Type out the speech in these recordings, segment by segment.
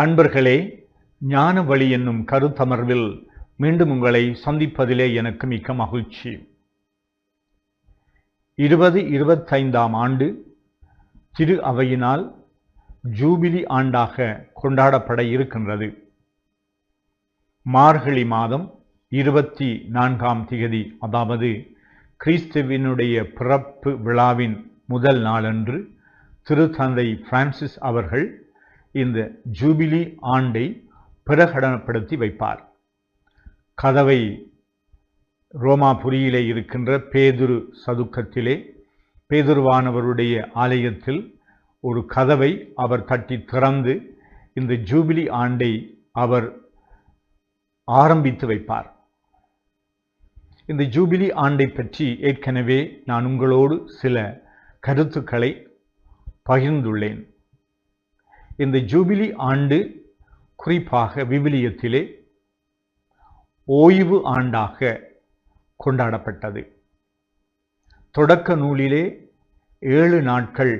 அன்பர்களே, ஞான வழி என்னும் கருத்தமர்வில் மீண்டும் உங்களை சந்திப்பதிலே எனக்கு மிக்க மகிழ்ச்சி. 2025ஆம் ஆண்டு திரு அவையினால் ஜூபிலி ஆண்டாக கொண்டாடப்பட இருக்கின்றது. மார்கழி மாதம் 24ஆம் திகதி, அதாவது கிறிஸ்துவினுடைய பிறப்பு விழாவின் முதல் நாளன்று திருத்தந்தை பிரான்சிஸ் அவர்கள் இந்த ஜூபிலி ஆண்டை பிரகடனப்படுத்தி வைப்பார். கதவை ரோமாபுரியிலே இருக்கின்ற பேதுரு சதுக்கத்திலே பேதுருவானவருடைய ஆலயத்தில் ஒரு கதவை அவர் தட்டி திறந்து இந்த ஜூபிலி ஆண்டை அவர் ஆரம்பித்து வைப்பார். இந்த ஜூபிலி ஆண்டை பற்றி ஏற்கனவே நான் உங்களோடு சில கருத்துக்களை பகிர்ந்துள்ளேன். இந்த ஜூபிலி ஆண்டு குறிப்பாக விவிலியத்திலே ஓய்வு ஆண்டாக கொண்டாடப்பட்டது. தொடக்க நூலிலே 7 நாட்கள்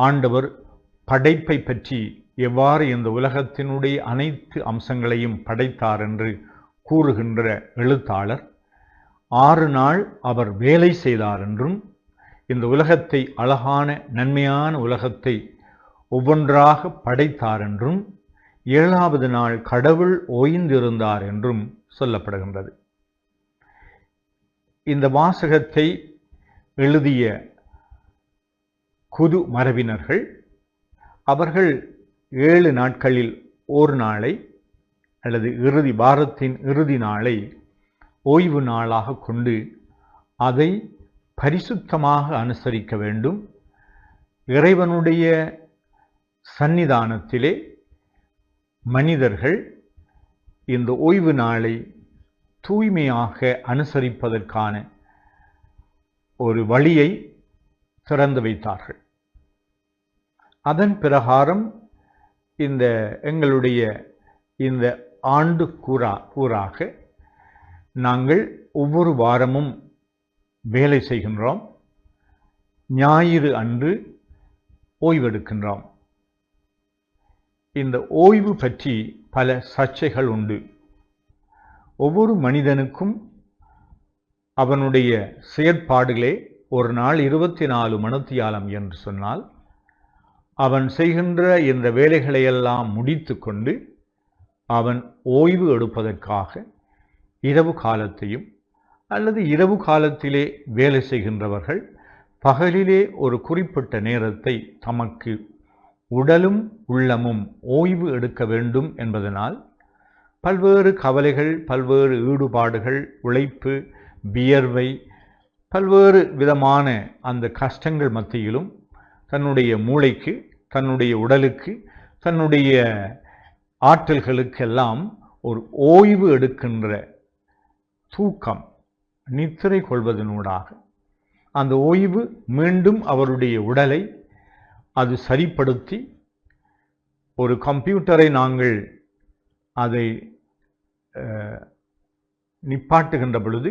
ஆண்டவர் படைப்பை பற்றி எவ்வாறு இந்த உலகத்தினுடைய அனைத்து அம்சங்களையும் படைத்தார் என்று கூறுகின்ற எழுத்தாளர் 6 நாள் அவர் வேலை செய்தார் என்றும், இந்த உலகத்தை அழகான நன்மையான உலகத்தை ஒவ்வொன்றாக படைத்தார் என்றும், 7வது நாள் கடவுள் ஓய்ந்திருந்தார் என்றும் சொல்லப்படுகின்றது. இந்த வாசகத்தை எழுதிய குது மரபினர்கள் அவர்கள் 7 நாட்களில் ஒரு நாளை அல்லது வாரத்தின் இறுதி நாளை ஓய்வு நாளாக கொண்டு அதை பரிசுத்தமாக அனுசரிக்க வேண்டும். இறைவனுடைய சன்னிதானத்திலே மனிதர்கள் இந்த ஓய்வு நாளை தூய்மையாக அனுசரிப்பதற்கான ஒரு வழியை திறந்து வைத்தார்கள். அதன் பிரகாரம் எங்களுடைய இந்த ஆண்டு கூறாக நாங்கள் ஒவ்வொரு வாரமும் வேலை செய்கின்றோம். ஞாயிறு அன்று ஓய்வெடுக்கின்றோம். இந்த ஓய்வு பற்றி பல சர்ச்சைகள் உண்டு. ஒவ்வொரு மனிதனுக்கும் அவனுடைய செயற்பாடுகளே ஒரு நாள் 24 மணித்தியாலம் என்று சொன்னால், அவன் செய்கின்ற இந்த வேலைகளையெல்லாம் முடித்து கொண்டு அவன் ஓய்வு எடுப்பதற்காக இரவு காலத்தையும், அல்லது இரவு காலத்திலே வேலை செய்கின்றவர்கள் பகலிலே ஒரு குறிப்பிட்ட நேரத்தை தமக்கு உடலும் உள்ளமும் ஓய்வு எடுக்க வேண்டும் என்பதனால் பல்வேறு கவலைகள், பல்வேறு ஈடுபாடுகள், உழைப்பு, வியர்வை, பல்வேறு விதமான அந்த கஷ்டங்கள் மத்தியிலும் தன்னுடைய மூளைக்கு, தன்னுடைய உடலுக்கு, தன்னுடைய ஆற்றல்களுக்கெல்லாம் ஒரு ஓய்வு எடுக்கின்ற தூக்கம், நித்திரை கொள்வதனூடாக அந்த ஓய்வு மீண்டும் அவருடைய உடலை அது சரிப்படுத்தி, ஒரு கம்ப்யூட்டரை நாங்கள் அதை நிப்பாட்டுகின்ற பொழுது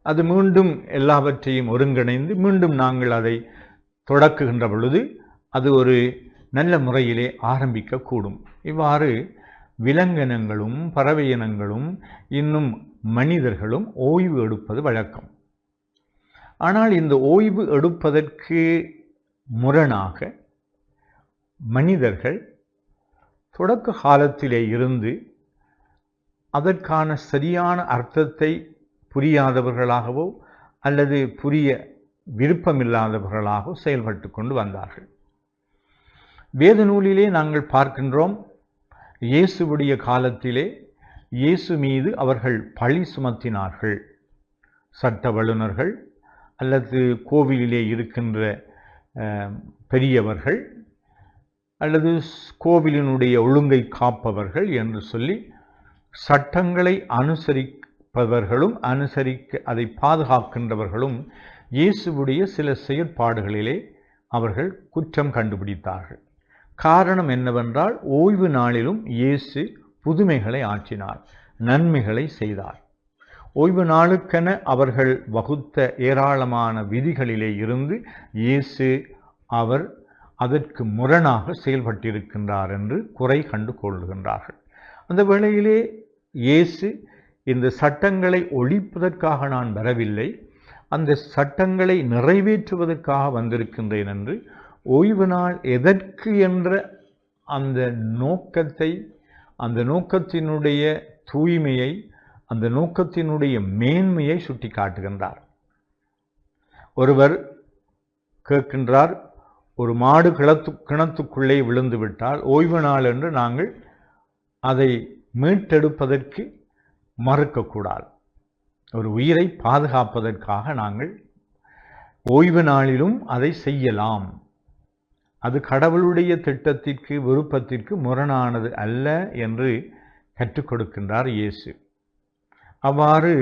அது மீண்டும் எல்லாவற்றையும் ஒருங்கிணைந்து மீண்டும் நாங்கள் அதை தொடக்குகின்ற பொழுது அது ஒரு நல்ல முறையிலே ஆரம்பிக்கக்கூடும். இவ்வாறு விலங்கினங்களும் பறவை இனங்களும் இன்னும் மனிதர்களும் ஓய்வு எடுப்பது வழக்கம். ஆனால் இந்த ஓய்வு எடுப்பதற்கு முரணாக மனிதர்கள் தொடக்க காலத்திலே இருந்து அதற்கான சரியான அர்த்தத்தை புரியாதவர்களாகவோ அல்லது புரிய விருப்பமில்லாதவர்களாகவோ செயல்பட்டு கொண்டு வந்தார்கள். வேத நூலிலே நாங்கள் பார்க்கின்றோம், இயேசுவுடைய காலத்திலே இயேசு மீது அவர்கள் பழி சுமத்தினார்கள். சட்ட வல்லுநர்கள் அல்லது கோவிலிலே இருக்கின்ற பெரியவர்கள் அல்லது கோவிலினுடைய ஒழுங்கை காப்பவர்கள் என்று சொல்லி சட்டங்களை அனுசரிப்பவர்களும் அதை பாதுகாக்கின்றவர்களும் இயேசுவுடைய சில செயற்பாடுகளிலே அவர்கள் குற்றம் கண்டுபிடித்தார்கள். காரணம் என்னவென்றால், ஓய்வு நாளிலும் இயேசு புதுமைகளை ஆற்றினார், நன்மைகளை செய்தார். ஓய்வு நாளுக்கென அவர்கள் வகுத்த ஏராளமான விதிகளிலே இருந்து இயேசு அவர் அதற்கு முரணாக செயல்பட்டிருக்கின்றார் என்று குறை கண்டு கொள்கின்றார்கள். அந்த வேளையிலே இயேசு இந்த சட்டங்களை ஒழிப்பதற்காக நான் வரவில்லை, அந்த சட்டங்களை நிறைவேற்றுவதற்காக வந்திருக்கின்றேன் என்று ஓய்வு நாள் எதற்கு என்ற அந்த நோக்கத்தை, அந்த நோக்கத்தினுடைய தூய்மையை, அந்த நோக்கத்தினுடைய மேன்மையை சுட்டி காட்டுகின்றார். ஒருவர் கேட்கின்றார், ஒரு மாடு கிணத்துக்குள்ளே விழுந்து விட்டால் ஓய்வு நாள் என்று நாங்கள் அதை மீட்டெடுப்பதற்கு மறுக்கக்கூடாது. ஒரு உயிரை பாதுகாப்பதற்காக நாங்கள் ஓய்வு நாளிலும் அதை செய்யலாம். அது கடவுளுடைய திட்டத்திற்கு, விருப்பத்திற்கு முரணானது அல்ல என்று கற்றுக் கொடுக்கின்றார் இயேசு. அவ்வாறு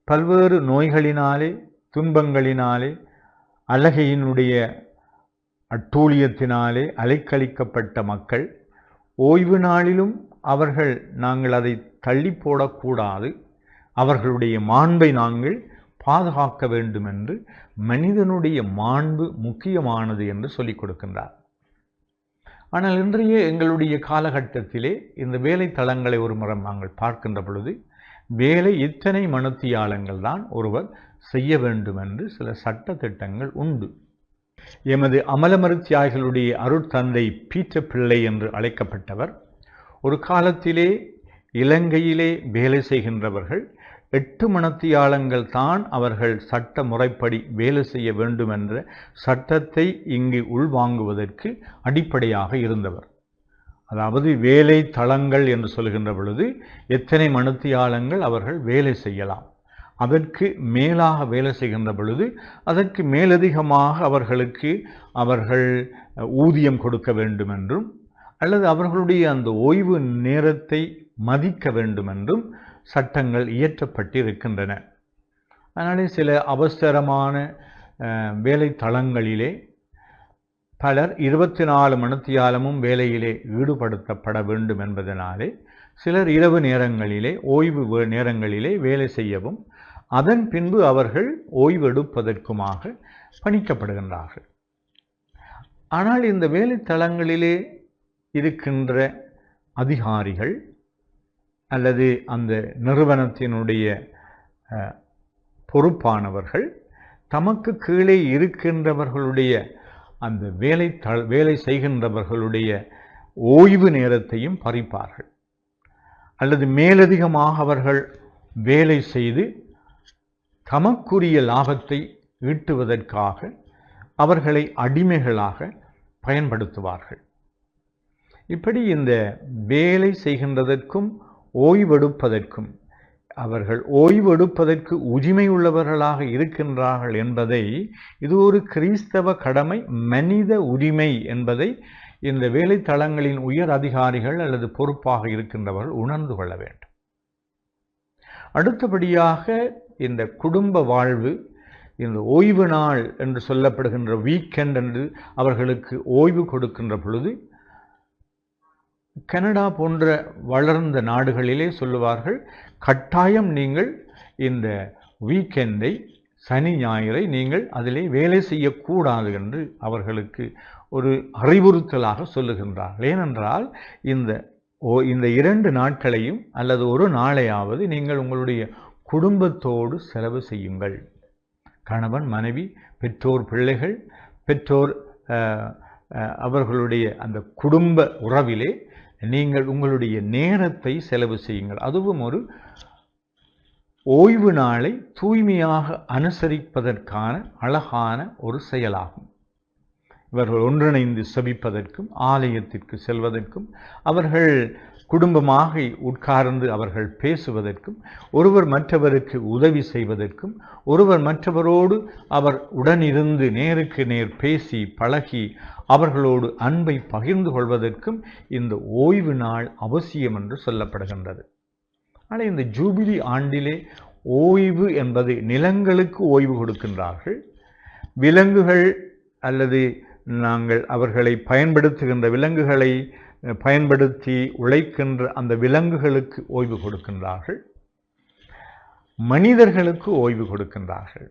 பல்வேறு நோய்களினாலே, துன்பங்களினாலே, அலகையினுடைய அட்டூழியத்தினாலே அலைக்கழிக்கப்பட்ட மக்கள் ஓய்வு நாளிலும் நாங்கள் அதை தள்ளி போடக்கூடாது, அவர்களுடைய மாண்பை நாங்கள் பாதுகாக்க வேண்டும் என்று, மனிதனுடைய மாண்பு முக்கியமானது என்று சொல்லிக் கொடுக்கின்றார். ஆனால் இன்றைய எங்களுடைய காலகட்டத்திலே இந்த வேலை தளங்களை ஒரு முறை நாங்கள் பார்க்கின்ற பொழுது, வேலை இத்தனை மணித்தியாலங்கள் தான் ஒருவர் செய்ய வேண்டும் என்று சில சட்ட திட்டங்கள் உண்டு. எமது அமலமரு தியாகிகளுடைய அருட்தந்தை பீட்டர் பிள்ளை என்று அழைக்கப்பட்டவர் ஒரு காலத்திலே இலங்கையிலே வேலை செய்கின்றவர்கள் 8 மணித்தியாலங்கள் தான் அவர்கள் சட்ட முறைப்படி வேலை செய்ய வேண்டும் என்ற சட்டத்தை இங்கு உள்வாங்குவதற்கு அடிப்படையாக இருந்தவர். அதாவது வேலை தளங்கள் என்று சொல்கின்ற பொழுது எத்தனை மணித்தியாலங்கள் அவர்கள் வேலை செய்யலாம், அதற்கு மேலாக வேலை செய்கின்ற பொழுது அதற்கு மேலதிகமாக அவர்கள் ஊதியம் கொடுக்க வேண்டும் என்றும், அல்லது அவர்களுடைய அந்த ஓய்வு நேரத்தை மதிக்க வேண்டும் என்றும் சட்டங்கள் இயற்றப்பட்டிருக்கின்றன. அதனாலே சில அவசரமான வேலை தளங்களிலே பலர் 24 மணித்தியாலமும் வேலையிலே ஈடுபடுத்தப்பட வேண்டும் என்பதனாலே சிலர் இரவு நேரங்களிலே, ஓய்வு நேரங்களிலே வேலை செய்யவும், அதன் பின்பு அவர்கள் ஓய்வெடுப்பதற்குமாக பணிக்கப்படுகின்றார்கள். ஆனால் இந்த வேலை தளங்களிலே இருக்கின்ற அதிகாரிகள் அல்லது அந்த நிறுவனத்தினுடைய பொறுப்பானவர்கள் தமக்கு கீழே இருக்கின்றவர்களுடைய அந்த வேலை செய்கின்றவர்களுடைய ஓய்வு நேரத்தையும் பறிப்பார்கள், அல்லது மேலதிகமாக அவர்கள் வேலை செய்து தமக்குரிய லாபத்தை ஈட்டுவதற்காக அவர்களை அடிமைகளாக பயன்படுத்துவார்கள். இப்படி இந்த வேலை செய்கின்றதற்கும் ஓய்வெடுப்பதற்கும், அவர்கள் ஓய்வெடுப்பதற்கு உரிமை உள்ளவர்களாக இருக்கின்றார்கள் என்பதை, இது ஒரு கிறிஸ்தவ கடமை, மனித உரிமை என்பதை இந்த வேலை தளங்களின் உயர் அதிகாரிகள் அல்லது பொறுப்பாக இருக்கின்றவர்கள் உணர்ந்து கொள்ள வேண்டும். அடுத்தபடியாக இந்த குடும்ப வாழ்வு, இந்த ஓய்வு நாள் என்று சொல்லப்படுகின்ற வீக்கெண்ட் என்று அவர்களுக்கு ஓய்வு கொடுக்கின்ற பொழுது, கனடா போன்ற வளர்ந்த நாடுகளிலே சொல்லுவார்கள், கட்டாயம் நீங்கள் இந்த வீக்கெண்டை, சனி ஞாயிறை நீங்கள் அதிலே வேலை செய்யக்கூடாது என்று அவர்களுக்கு ஒரு அறிவுறுத்தலாக சொல்லுகின்றார்கள். ஏனென்றால் இந்த 2 நாட்களையும் அல்லது ஒரு நாளையாவது நீங்கள் உங்களுடைய குடும்பத்தோடு செலவு செய்யுங்கள். கணவன், மனைவி, பெற்றோர், பிள்ளைகள், பெற்றோர் அவர்களுடைய அந்த குடும்ப உறவிலே நீங்கள் உங்களுடைய நேரத்தை செலவு செய்யுங்கள். அதுவும் ஒரு ஓய்வு நாளை தூய்மையாக அனுசரிப்பதற்கான அழகான ஒரு செயலாகும். இவர்கள் ஒன்றிணைந்து செபிப்பதற்கும், ஆலயத்திற்கு செல்வதற்கும், அவர்கள் குடும்பமாக உட்கார்ந்து அவர்கள் பேசுவதற்கும், ஒருவர் மற்றவருக்கு உதவி செய்வதற்கும், ஒருவர் மற்றவரோடு அவர் உடனிருந்து நேருக்கு நேர் பேசி பழகி அவர்களோடு அன்பை பகிர்ந்து கொள்வதற்கும் இந்த ஓய்வு நாள் அவசியம் என்று சொல்லப்படுகின்றது. ஆனால் இந்த ஜூபிலி ஆண்டிலே ஓய்வு என்பது, நிலங்களுக்கு ஓய்வு கொடுக்கின்றார்கள், விலங்குகள் அல்லது நாங்கள் அவர்களை பயன்படுத்துகின்ற விலங்குகளை பயன்படுத்தி உழைக்கின்ற அந்த விலங்குகளுக்கு ஓய்வு கொடுக்கின்றார்கள், மனிதர்களுக்கு ஓய்வு கொடுக்கின்றார்கள்.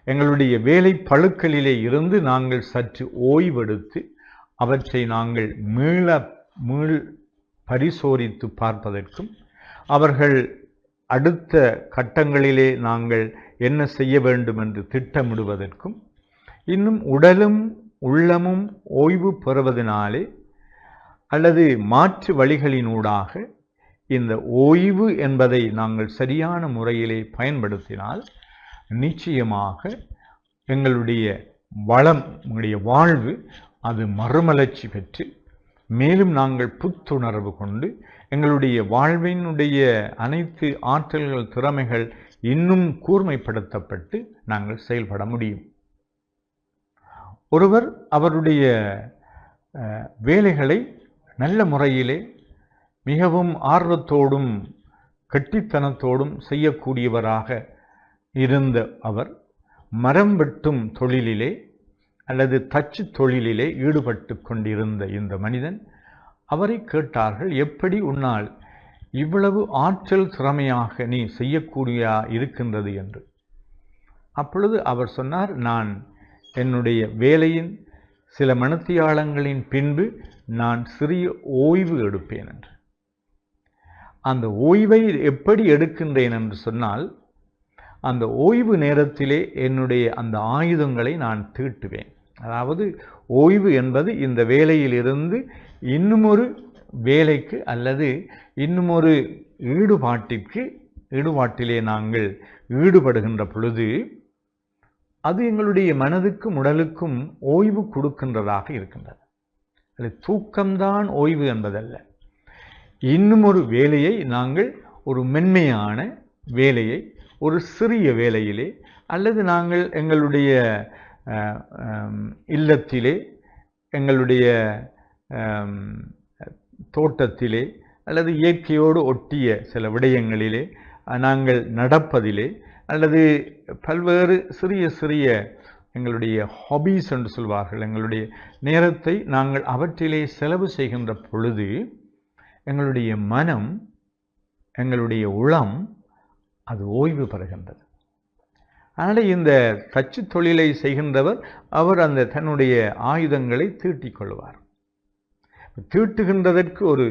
எங்களுடைய வேலை பளுக்களிலே இருந்து நாங்கள் சற்று ஓய்வெடுத்து அவற்றை நாங்கள் மீள் பரிசோதித்து பார்ப்பதற்கும், அவர்கள் அடுத்த கட்டங்களிலே நாங்கள் என்ன செய்ய வேண்டும் என்று திட்டமிடுவதற்கும், இன்னும் உடலும் உள்ளமும் ஓய்வு பெறுவதனாலே அல்லது மாற்று வழிகளினூடாக இந்த ஓய்வு என்பதை நாங்கள் சரியான முறையிலே பயன்படுத்தினால் நிச்சயமாக எங்களுடைய வாழ்வு அது மறுமலர்ச்சி பெற்று மேலும் நாங்கள் புத்துணர்வு கொண்டு எங்களுடைய வாழ்வினுடைய அனைத்து ஆற்றல்கள் திறமைகள் இன்னும் கூர்மைப்படுத்தப்பட்டு நாங்கள் செயல்பட முடியும். ஒருவர் அவருடைய வேலைகளை நல்ல முறையிலே மிகவும் ஆர்வத்தோடும் கெட்டித்தனத்தோடும் செய்யக்கூடியவராக இருந்த அவர் மரம் வெட்டும் தொழிலிலே அல்லது தச்சு தொழிலிலே ஈடுபட்டு கொண்டிருந்த இந்த மனிதன், அவரை கேட்டார்கள், எப்படி உன்னால் இவ்வளவு ஆற்றல் திறமையாக நீ செய்யக்கூடிய இருக்கின்றது என்று. அப்பொழுது அவர் சொன்னார், நான் என்னுடைய வேலையின் சில மணித்தியாலங்களின் பின்பு நான் சிறிய ஓய்வு எடுப்பேன் என்று. அந்த ஓய்வை எப்படி எடுக்கின்றேன் என்று சொன்னால், அந்த ஓய்வு நேரத்திலே என்னுடைய அந்த ஆயுதங்களை நான் தீட்டுவேன். அதாவது ஓய்வு என்பது இந்த வேலையிலிருந்து இன்னும் ஒரு வேலைக்கு அல்லது இன்னும் ஒரு ஈடுபாட்டிலே நாங்கள் ஈடுபடுகின்ற பொழுது அது எங்களுடைய மனதுக்கும் உடலுக்கும் ஓய்வு கொடுக்கின்றதாக இருக்கின்றது. அது தூக்கம்தான் ஓய்வு என்பதல்ல. இன்னும் ஒரு வேலையை நாங்கள் ஒரு மென்மையான வேலையை ஒரு சிறிய வேலையிலே அல்லது நாங்கள் எங்களுடைய இல்லத்திலே எங்களுடைய தோட்டத்திலே அல்லது இயற்கையோடு ஒட்டிய சில விடயங்களிலே நாங்கள் நடப்பதிலே அல்லது பல்வேறு சிறிய சிறிய எங்களுடைய ஹாபீஸ் என்று சொல்வார்கள், எங்களுடைய நேரத்தை நாங்கள் அவற்றிலே செலவு செய்கின்ற பொழுது எங்களுடைய மனம் எங்களுடைய உளம் அது ஓய்வு பெறுகின்றது. அதனால் இந்த தச்சு தொழிலை செய்கின்றவர் அவர் அந்த தன்னுடைய ஆயுதங்களை தீட்டிக் கொள்வார். தீட்டுகின்றதற்கு ஒரு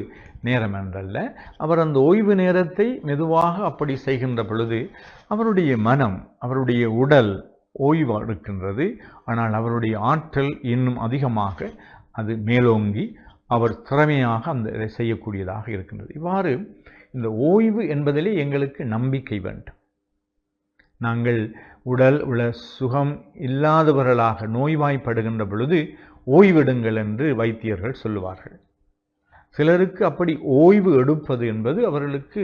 நேரம் என்றல்ல, அவர் அந்த ஓய்வு நேரத்தை மெதுவாக அப்படி செய்கின்ற பொழுது அவருடைய மனம் அவருடைய உடல் ஓய்வு எடுக்கின்றது. ஆனால் அவருடைய ஆற்றல் இன்னும் அதிகமாக அது மேலோங்கி அவர் திறமையாக அந்த செய்யக்கூடியதாக இருக்கின்றது. இவ்வாறு இந்த ஓய்வு என்பதிலே எங்களுக்கு நம்பிக்கை வேண்டும். நாங்கள் உடல் உள்ள சுகம் இல்லாதவர்களாக நோய்வாய்ப்படுகின்ற பொழுது ஓய்வெடுங்கள் என்று வைத்தியர்கள் சொல்லுவார்கள். சிலருக்கு அப்படி ஓய்வு எடுப்பது என்பது அவர்களுக்கு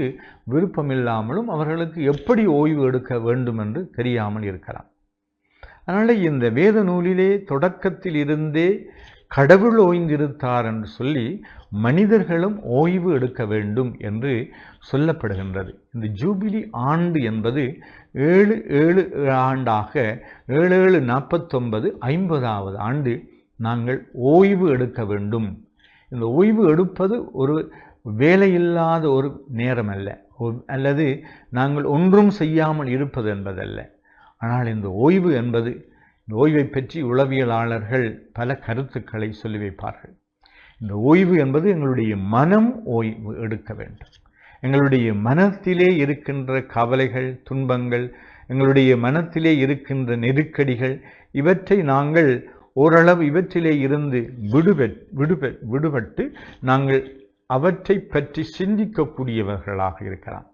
விருப்பமில்லாமலும் அவர்களுக்கு எப்படி ஓய்வு எடுக்க வேண்டும் என்று தெரியாமல் இருக்கலாம். அதனால் இந்த வேத நூலிலே தொடக்கத்தில் இருந்தே கடவுள் ஓய்ந்திருத்தார் என்று சொல்லி மனிதர்களும் ஓய்வு எடுக்க வேண்டும் என்று சொல்லப்படுகின்றது. இந்த ஜூபிலி ஆண்டு என்பது 7 ஆண்டாக 7 49 ஆண்டு நாங்கள் ஓய்வு எடுக்க வேண்டும். இந்த ஓய்வு எடுப்பது ஒரு வேலையில்லாத ஒரு நேரம் அல்ல, அல்லது நாங்கள் ஒன்றும் செய்யாமல் இருப்பது என்பதல்ல. ஆனால் இந்த ஓய்வு என்பது, இந்த ஓய்வை பற்றி உளவியலாளர்கள் பல கருத்துக்களை சொல்லி வைப்பார்கள். இந்த ஓய்வு என்பது எங்களுடைய மனம் ஓய்வு எடுக்க வேண்டும். எங்களுடைய மனத்திலே இருக்கின்ற கவலைகள், துன்பங்கள், எங்களுடைய மனத்திலே இருக்கின்ற நெருக்கடிகள், இவற்றை நாங்கள் ஓரளவு இவற்றிலே இருந்து விடுபட்டு நாங்கள் அவற்றை பற்றி சிந்திக்கக்கூடியவர்களாக இருக்கலாம்.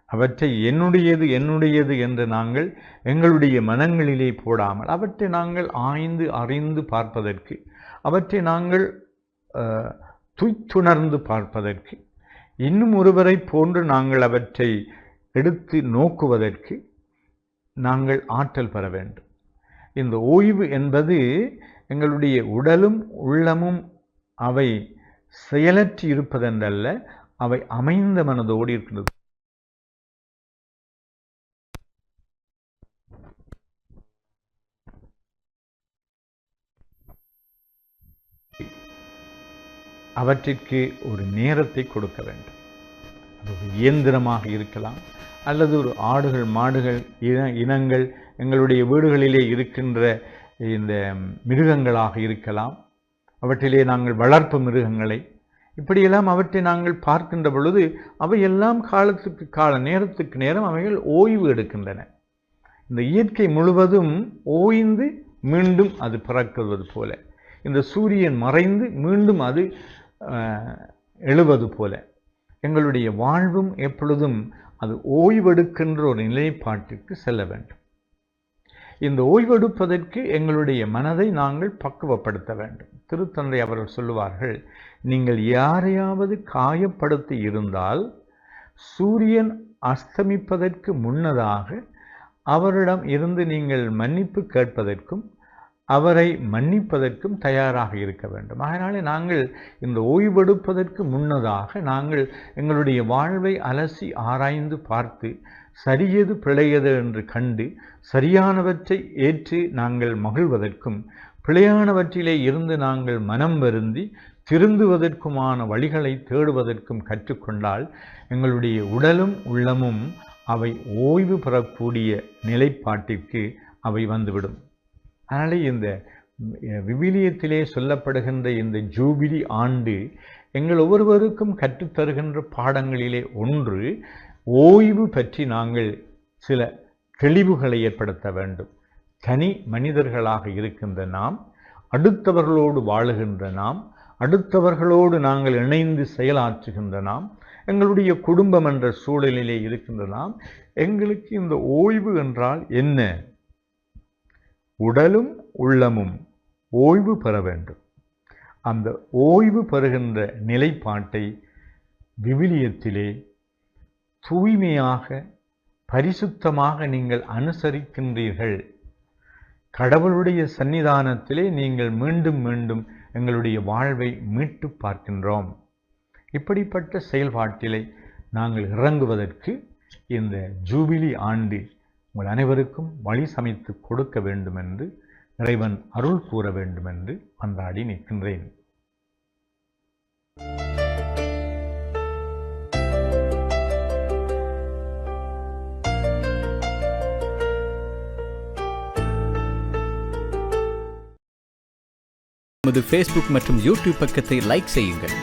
அவற்றை என்னுடையது என்று நாங்கள் எங்களுடைய மனங்களிலே போடாமல் அவற்றை நாங்கள் ஆய்ந்து அறிந்து பார்ப்பதற்கு, அவற்றை நாங்கள் துய்த்துணர்ந்து பார்ப்பதற்கு, இன்னும் ஒருவரை போன்று நாங்கள் அவற்றை எடுத்து நோக்குவதற்கு நாங்கள் ஆற்றல் பெற வேண்டும். இந்த ஓய்வு என்பது எங்களுடைய உடலும் உள்ளமும் அவை செயலற்றி இருப்பதென்றல்ல, அவை அமைந்த மனதோடு இருக்கின்றது. அவற்றிற்கு ஒரு நேரத்தை கொடுக்க வேண்டும். அது ஒரு இயந்திரமாக இருக்கலாம், அல்லது ஒரு ஆடுகள் மாடுகள் இனங்கள் எங்களுடைய வீடுகளிலே இருக்கின்ற இந்த மிருகங்களாக இருக்கலாம், அவற்றிலே நாங்கள் வளர்ப்பு மிருகங்களை இப்படியெல்லாம் அவற்றை நாங்கள் பார்க்கின்ற பொழுது அவையெல்லாம் நேரத்துக்கு நேரம் அவைகள் ஓய்வு எடுக்கின்றன. இந்த இயற்கை முழுவதும் ஓய்ந்து மீண்டும் அது பிறக்குவது போல, இந்த சூரியன் மறைந்து மீண்டும் அது எழுவது போல எங்களுடைய வாழ்வும் எப்பொழுதும் அது ஓய்வெடுக்கின்ற ஒரு நிலைப்பாட்டிற்கு செல்ல வேண்டும். இந்த ஓய்வெடுப்பதற்கு எங்களுடைய மனதை நாங்கள் பக்குவப்படுத்த வேண்டும். திருத்தந்தை அவர்கள் சொல்லுவார்கள், நீங்கள் யாரையாவது காயப்படுத்தி இருந்தால் சூரியன் அஸ்தமிப்பதற்கு முன்னதாக அவரிடம் இருந்து நீங்கள் மன்னிப்பு கேட்பதற்கும் அவரை மன்னிப்பதற்கும் தயாராக இருக்க வேண்டும். அதனாலே நாங்கள் இந்த ஓய்வெடுப்பதற்கு முன்னதாக நாங்கள் எங்களுடைய வாழ்வை அலசி ஆராய்ந்து பார்த்து சரியது பிழையது என்று கண்டு சரியானவற்றை ஏற்று நாங்கள் மகிழ்வதற்கும் பிழையானவற்றிலே இருந்து நாங்கள் மனம் வருந்தி திருந்துவதற்குமான வழிகளை தேடுவதற்கும் கற்றுக்கொண்டால் எங்களுடைய உடலும் உள்ளமும் அவை ஓய்வு பெறக்கூடிய நிலைப்பாட்டிற்கு அவை வந்துவிடும். அதனாலே இந்த விவிலியத்திலே சொல்லப்படுகின்ற இந்த ஜூபிலி ஆண்டு எங்கள் ஒவ்வொருவருக்கும் கற்றுத்தருகின்ற பாடங்களிலே ஒன்று, ஓய்வு பற்றி நாங்கள் சில தெளிவுகளை ஏற்படுத்த வேண்டும். தனி மனிதர்களாக இருக்கின்ற நாம், அடுத்தவர்களோடு வாழுகின்ற நாம், அடுத்தவர்களோடு நாங்கள் இணைந்து செயலாற்றுகின்ற நாம், எங்களுடைய குடும்பம் என்ற சூழலிலே இருக்கின்ற நாம், எங்களுக்கு இந்த ஓய்வு என்றால் என்ன? உடலும் உள்ளமும் ஓய்வு பெற வேண்டும். அந்த ஓய்வு பெறுகின்ற நிலைப்பாட்டை விவிலியத்திலே தூய்மையாக பரிசுத்தமாக நீங்கள் அனுசரிக்கின்றீர்கள். கடவுளுடைய சன்னிதானத்திலே நீங்கள் மீண்டும் மீண்டும் எங்களுடைய வாழ்வை மீட்டு பார்க்கின்றோம். இப்படிப்பட்ட செயல்பாட்டிலே நாங்கள் இறங்குவதற்கு இந்த ஜூபிலி ஆண்டு உங்கள் அனைவருக்கும் வழி சமைத்து கொடுக்க வேண்டும் என்று இறைவன் அருள் கூற வேண்டும் என்று மன்றாடி நிற்கின்றேன். நமது ஃபேஸ்புக் மற்றும் யூடியூப் பக்கத்தை லைக் செய்யுங்கள்.